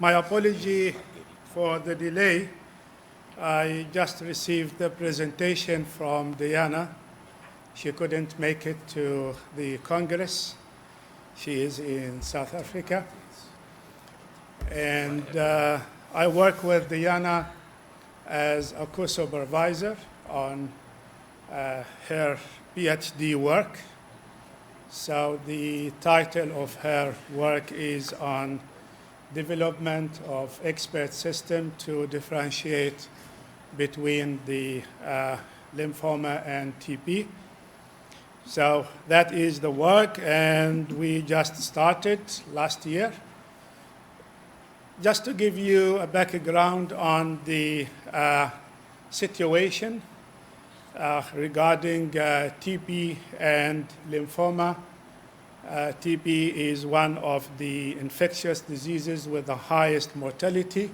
My apology for the delay. I just received the presentation from Diana. She couldn't make it to the Congress. She is in South Africa. And I work with Diana as a co-supervisor on her PhD work. So the title of her work is on development of expert system to differentiate between the lymphoma and TB. So that is the work, and we just started last year. Just to give you a background on the situation regarding TB and lymphoma. TB is one of the infectious diseases with the highest mortality.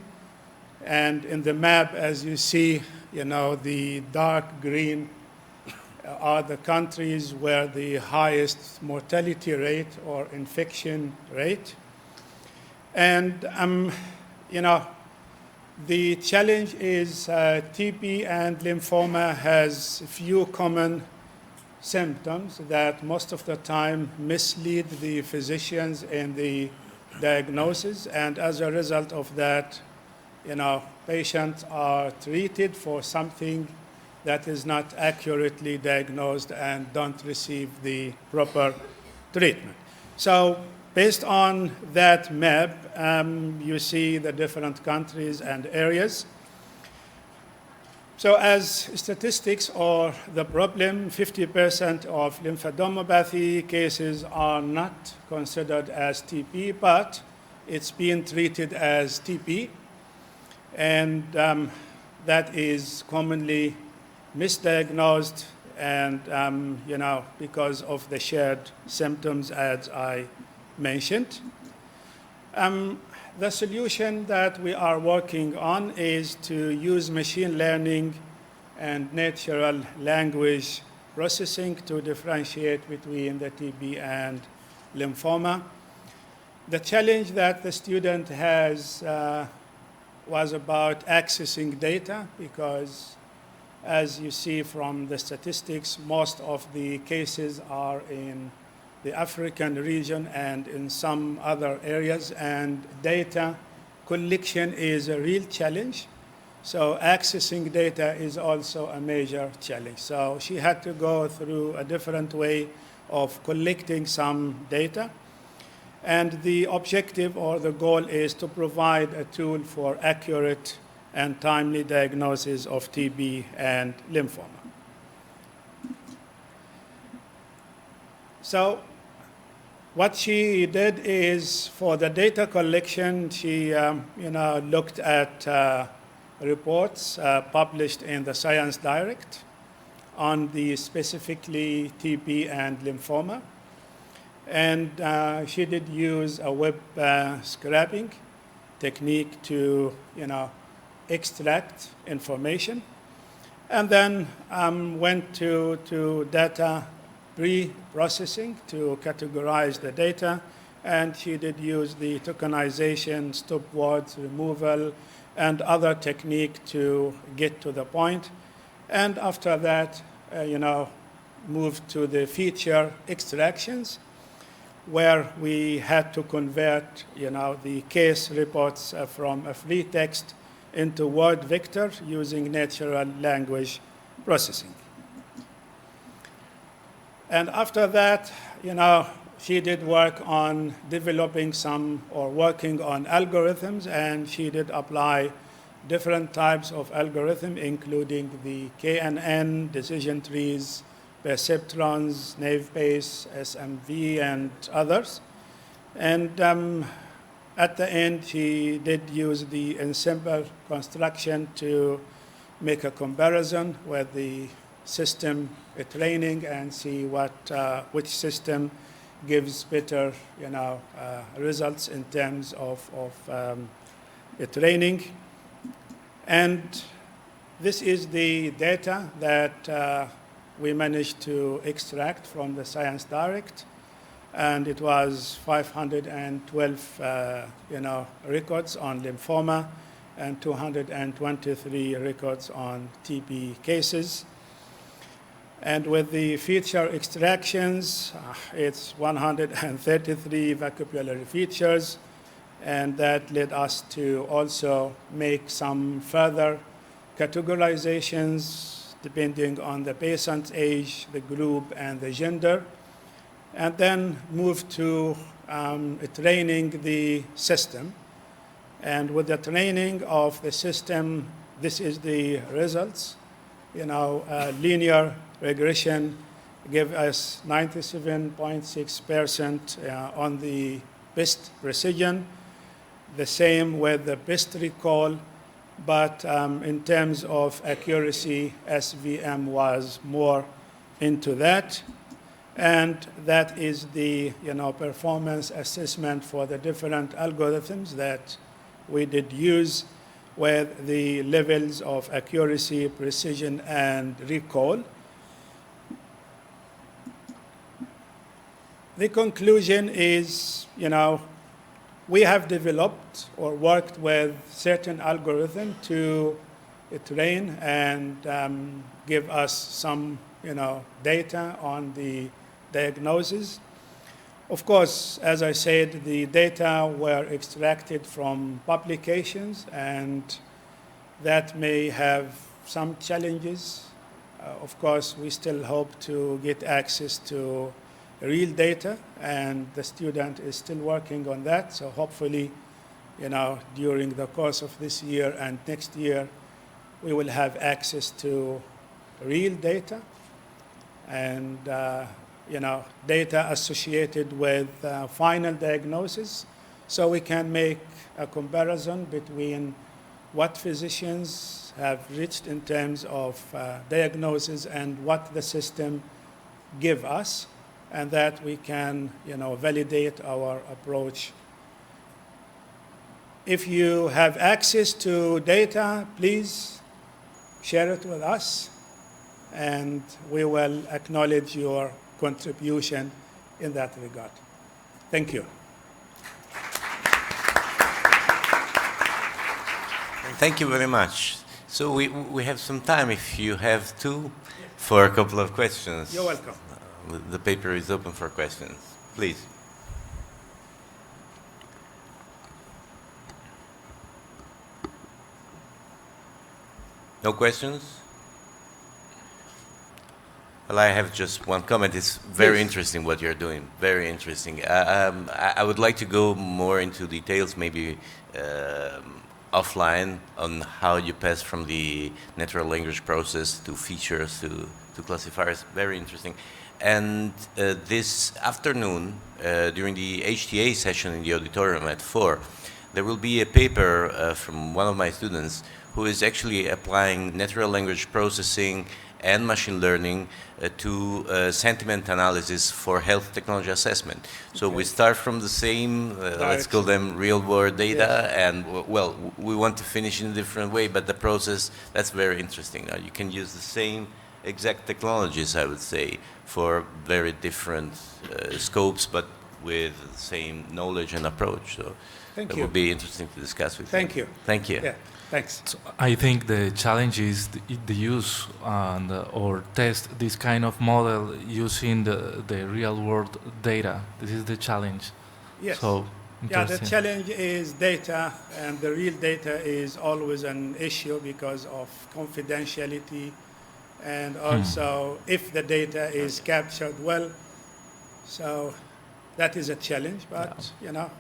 And in the map, as you see, the dark green are the countries where the highest mortality rate or infection rate. And, the challenge is TB and lymphoma has few common symptoms that most of the time mislead the physicians in the diagnosis. And as a result of that, patients are treated for something that is not accurately diagnosed and don't receive the proper treatment. So based on that map, you see the different countries and areas. So as statistics or the problem, 50% of lymphadenopathy cases are not considered as TB, but it's being treated as TB. And that is commonly misdiagnosed and, because of the shared symptoms as I mentioned. The solution that we are working on is to use machine learning and natural language processing to differentiate between the TB and lymphoma. The challenge that the student has was about accessing data because, as you see from the statistics, most of the cases are in the African region and in some other areas, and data collection is a real challenge. So accessing data is also a major challenge. So she had to go through a different way of collecting some data. And the objective or the goal is to provide a tool for accurate and timely diagnosis of TB and lymphoma. So what she did is, for the data collection, she looked at reports published in the Science Direct on the specifically TB and lymphoma. And she did use a web scraping technique to extract information, and then went to data pre-processing to categorize the data, and she did use the tokenization, stop words removal, and other technique to get to the point. And after that, moved to the feature extractions, where we had to convert, the case reports from a free text into word vector using natural language processing. And after that, she did work on developing working on algorithms, and she did apply different types of algorithm, including the KNN, decision trees, perceptrons, naive Bayes, SMV, and others. And at the end, she did use the Ensemble construction to make a comparison with the system training and see which system gives better results in terms of training. And this is the data that we managed to extract from the Science Direct. and it was 512 records on lymphoma and 223 records on TB cases. And with the feature extractions, it's 133 vocabulary features, and that led us to also make some further categorizations depending on the patient's age, the group, and the gender, and then move to training the system. And with the training of the system, this is the results. Linear regression gave us 97.6% on the best precision, the same with the best recall, but in terms of accuracy, SVM was more into that. And that is the performance assessment for the different algorithms that we did use with the levels of accuracy, precision, and recall. The conclusion is, we have developed or worked with certain algorithm to train and give us some, data on the diagnosis. Of course, as I said, the data were extracted from publications, and that may have some challenges. Of course, we still hope to get access to real data, and the student is still working on that. So hopefully, during the course of this year and next year, we will have access to real data and data associated with final diagnosis, so we can make a comparison between what physicians have reached in terms of diagnosis and what the system give us, and that we can validate our approach. If you have access to data, please share it with us, and we will acknowledge your contribution in that regard. Thank you. Thank you very much. So we have some time, if you have to, for a couple of questions. You're welcome. The paper is open for questions. Please. No questions? Well, I have just one comment. It's very interesting what you're doing. Very interesting. I would like to go more into details, maybe offline, on how you pass from the natural language process to features to classifiers. Very interesting. And this afternoon, during the HTA session in the auditorium at 4, there will be a paper from one of my students who is actually applying natural language processing and machine learning to sentiment analysis for health technology assessment. So we start from the same, let's call them real-world data, and well, we want to finish in a different way, but the process, that's very interesting. You can use the same exact technologies, I would say, for very different scopes, but with the same knowledge and approach. So that would be interesting to discuss with you. Thank you. Thank you. Yeah. Thanks. So I think the challenge is the use and or test this kind of model using the real world data. This is the challenge. Yes. So the challenge is data, and the real data is always an issue because of confidentiality, and also if the data is captured well. So that is a challenge, but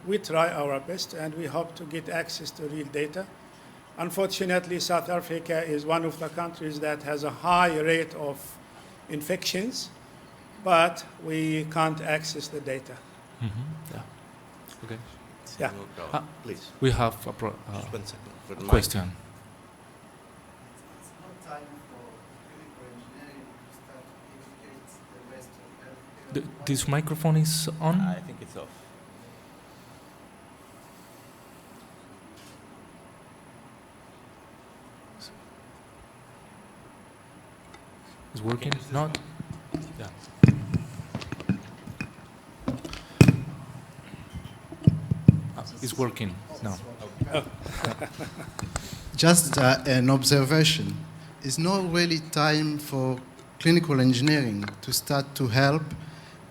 we try our best, and we hope to get access to real data. Unfortunately, South Africa is one of the countries that has a high rate of infections, but we can't access the data. Yeah. Okay. Yeah. No problem. Please. We have Just 1 second for the question. It's not time for chemical engineering to start to educate the rest of healthcare. This microphone is on? I think it's off. Is working? Not? Yeah. It's working now. Just an observation. It's not really time for clinical engineering to start to help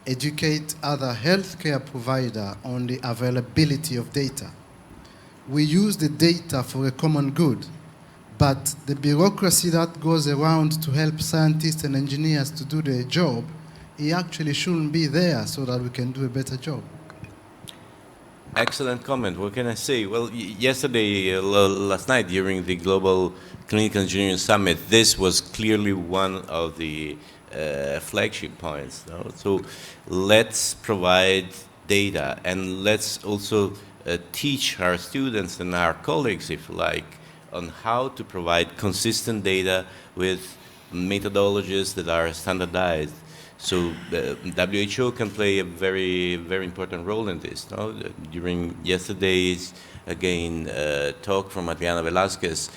educate other healthcare providers on the availability of data. We use the data for a common good, but the bureaucracy that goes around to help scientists and engineers to do their job, it actually shouldn't be there so that we can do a better job. Excellent comment. What can I say? Well, yesterday, last night, during the Global Clinical Engineering Summit, this was clearly one of the flagship points. No? So let's provide data, and let's also teach our students and our colleagues, if you like, on how to provide consistent data with methodologies that are standardized. So WHO can play a very, very important role in this. No? During yesterday's, again, talk from Adriana Velasquez,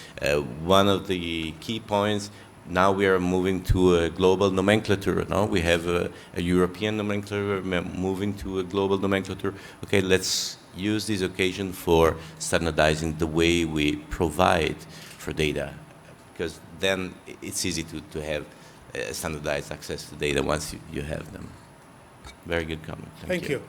one of the key points, now we are moving to a global nomenclature. No? We have a European nomenclature, moving to a global nomenclature. Okay, let's use this occasion for standardizing the way we provide for data, because then it's easy to have standardized access to data once you have them. Very good comment. Thank you.